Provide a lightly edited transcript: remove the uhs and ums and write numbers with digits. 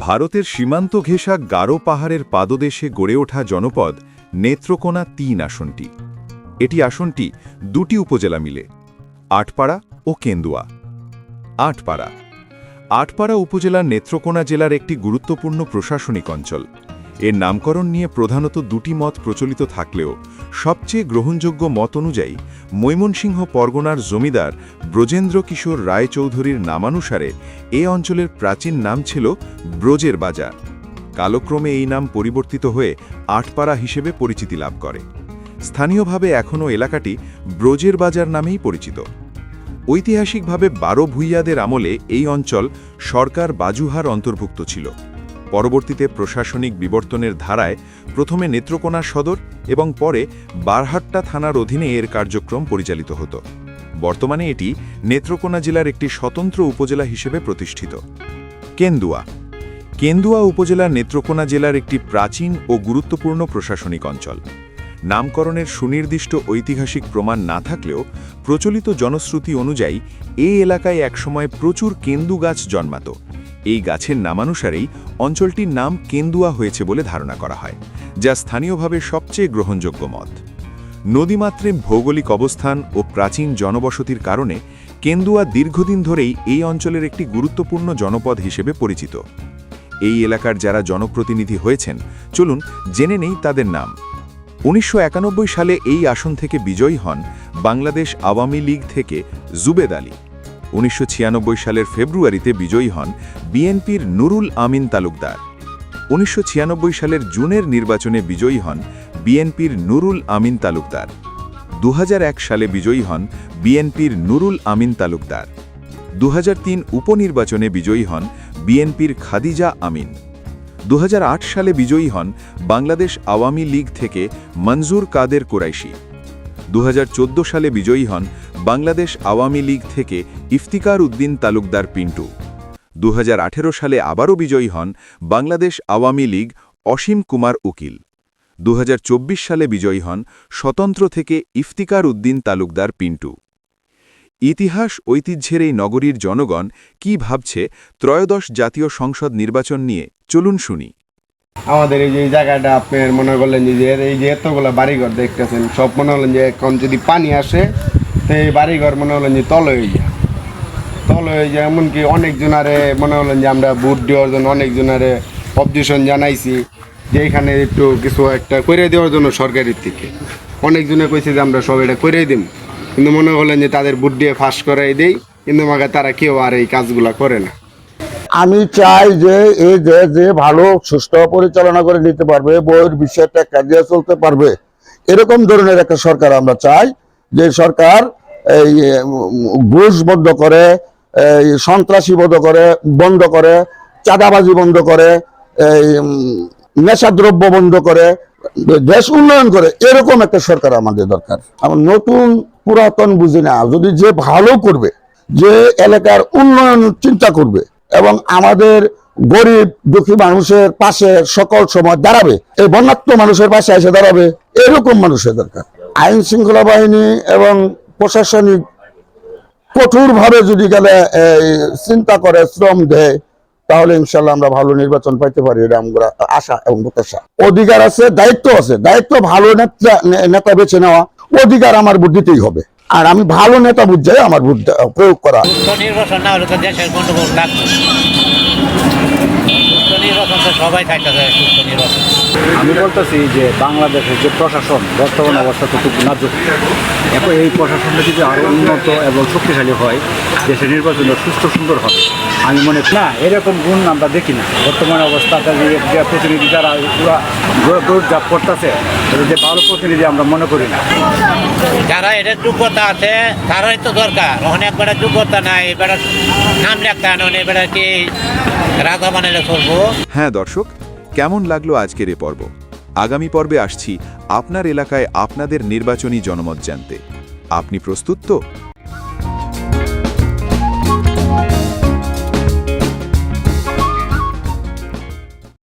ভারতের সীমান্ত ঘেঁষা গারো পাহাড়ের পাদদেশে গড়ে ওঠা জনপদ নেত্রকোনা ৩ আসনটি। এটি আসনটি দুটি উপজেলা মিলে, আটপাড়া ও কেন্দুয়া। আটপাড়া উপজেলা নেত্রকোনা জেলার একটি গুরুত্বপূর্ণ প্রশাসনিক অঞ্চল। এর নামকরণ নিয়ে প্রধানত দুটি মত প্রচলিত থাকলেও সবচেয়ে গ্রহণযোগ্য মত অনুযায়ী ময়মনসিংহ পরগনার জমিদার ব্রজেন্দ্র কিশোর রায়চৌধুরীর নামানুসারে এ অঞ্চলের প্রাচীন নাম ছিল ব্রজের বাজার। কালক্রমে এই নাম পরিবর্তিত হয়ে আটপাড়া হিসেবে পরিচিতি লাভ করে। স্থানীয়ভাবে এখনও এলাকাটি ব্রজের বাজার নামেই পরিচিত। ঐতিহাসিকভাবে ১২ ভূঁইয়াদের আমলে এই অঞ্চল সরকার বাজুহার অন্তর্ভুক্ত ছিল। পরবর্তীতে প্রশাসনিক বিবর্তনের ধারায় প্রথমে নেত্রকোনা সদর এবং পরে বারহাট্টা থানার অধীনে এর কার্যক্রম পরিচালিত হতো। বর্তমানে এটি নেত্রকোনা জেলার একটি স্বতন্ত্র উপজেলা হিসেবে প্রতিষ্ঠিত। কেন্দুয়া উপজেলা নেত্রকোনা জেলার একটি প্রাচীন ও গুরুত্বপূর্ণ প্রশাসনিক অঞ্চল। নামকরণের সুনির্দিষ্ট ঐতিহাসিক প্রমাণ না থাকলেও প্রচলিত জনশ্রুতি অনুযায়ী এই এলাকায় একসময় প্রচুর কেন্দু গাছ জন্মাত। এই গাছের নামানুসারেই অঞ্চলটির নাম কেন্দুয়া হয়েছে বলে ধারণা করা হয়, যা স্থানীয়ভাবে সবচেয়ে গ্রহণযোগ্য মত। নদীমাতৃক ভৌগোলিক অবস্থান ও প্রাচীন জনবসতির কারণে কেন্দুয়া দীর্ঘদিন ধরেই এই অঞ্চলের একটি গুরুত্বপূর্ণ জনপদ হিসেবে পরিচিত। এই এলাকার যারা জনপ্রতিনিধি হয়েছেন, চলুন জেনে নেই তাদের নাম। ১৯৯১ সালে এই আসন থেকে বিজয়ী হন বাংলাদেশ আওয়ামী লীগ থেকে জুবেদ আলী। ১৯৯৬ সালের ফেব্রুয়ারিতে বিজয়ী হন বিএনপির নুরুল আমিন তালুকদার। ১৯৯৬ সালের জুনের নির্বাচনে বিজয়ী হন বিএনপির নুরুল আমিন তালুকদার। ২০০১ সালে বিজয়ী হন বিএনপির নুরুল আমিন তালুকদার। ২০০৩ উপনির্বাচনে বিজয়ী হন বিএনপির খাদিজা আমিন। ২০০৮ সালে বিজয়ী হন বাংলাদেশ আওয়ামী লীগ থেকে মনজুর কাদের কুরাইশি। ২০১৪ সালে বিজয়ী হন বাংলাদেশ আওয়ামী লীগ থেকে ইফতিকার উদ্দিন তালুকদার পিন্টু। ২০১৮ সালে আবারও বিজয়ী হন বাংলাদেশ আওয়ামী লীগ অসীম কুমার উকিল। ২০২৪ সালে বিজয়ী হন স্বতন্ত্র থেকে ইফতিকার উদ্দিন তালুকদার পিন্টু। ইতিহাস ঐতিহ্যের এই নগরীর জনগণ কি ভাবছে ত্রয়োদশ জাতীয় সংসদ নির্বাচন নিয়ে, চলুন শুনি। আমাদের এই যে জায়গাটা আপনার মনে করলেন যে এই যে এতগুলো বাড়িঘর দেখতেছেন, সব মনে হলেন যে এখন যদি পানি আসে তো এই বাড়িঘর মনে হলেন যে তল হয়ে যায়। এমনকি অনেকজনারে মনে হলেন যে আমরা ভোট দেওয়ার জন্য অনেকজনারে অবজেকশন জানাইছি যে এখানে একটু কিছু একটা করে দেওয়ার জন্য সরকারের থেকে অনেকজনে কইছে যে আমরা সব এটা করে দিই, কিন্তু মনে হলেন যে তাদের ভোট দিয়ে ফাঁস করাই দেই, কিন্তু আমাকে তারা কেউ আর এই কাজগুলো করে না। আমি চাই যে এই যে ভালো সুষ্ঠু পরিচালনা করে নিতে পারবে, বইয়ের বিষয়টা কাজিয়া চলতে পারবে, এরকম ধরনের একটা সরকার আমরা চাই। যে সরকার এই ঘুষ বন্ধ করে, সন্ত্রাসী বন্ধ করে, চাঁদাবাজি বন্ধ করে, এই নেশাদ্রব্য বন্ধ করে, দেশ উন্নয়ন করে, এরকম একটা সরকার আমাদের দরকার। আমার নতুন পুরাতন বুঝি না, যদি যে ভালো করবে, যে এলাকার উন্নয়ন চিন্তা করবে এবং আমাদের গরিব দুঃখী মানুষের পাশে সকল সময় দাঁড়াবে, এই বন্যাত্ম মানুষের পাশে এসে দাঁড়াবে, এরকম মানুষের দরকার। আইন শৃঙ্খলা বাহিনী এবং প্রশাসনিক কঠোরভাবে যদি গেলে চিন্তা করে, শ্রম দেয়, তাহলে ইনশাল্লাহ আমরা ভালো নির্বাচন পাইতে পারি, এটা আমরা আশা এবং প্রত্যাশা। অধিকার আছে, দায়িত্ব আছে। দায়িত্ব ভালো নেতা বেছে নেওয়া, অধিকার আমার ভোট দিতেই হবে। আর আমি ভালো নেতা বুঝে আমার ভোট প্রয়োগ করা। নির্বাচন না হলে তো দেশের গন্ডগোল থাকবে। নির্বাচন তো সবাই থাকতে চায়, সুস্থ নির্বাচন। আমি বলতেছি যে বাংলাদেশের যে প্রশাসন বর্তমান অবস্থা তো খুব নাজুক। এখন এই প্রশাসনটা যদি আরও উন্নত এবং শক্তিশালী হয়, দেশের নির্বাচন সুস্থ সুন্দর হবে। আমি মনে না এরকম গুণ আমরা দেখি না বর্তমান অবস্থাতে, যে প্রতিনিধি যারা দৌড়ঝাঁপ করতেছে, যে ভালো প্রতিনিধি আমরা মনে করি না। যারা এটার যোগ্যতা আছে তারাই তো দরকার। অনেক বেড়া যোগ্যতা নাই, এবারে নাম লেখা আনুন, এবারে কি রাজা বানালে চলবো। হ্যাঁ দর্শক, কেমন লাগলো আজকের এ পর্ব? আগামী পর্বে আসছি আপনার এলাকায় আপনাদের নির্বাচনী জনমত জানতে। আপনি প্রস্তুত তো?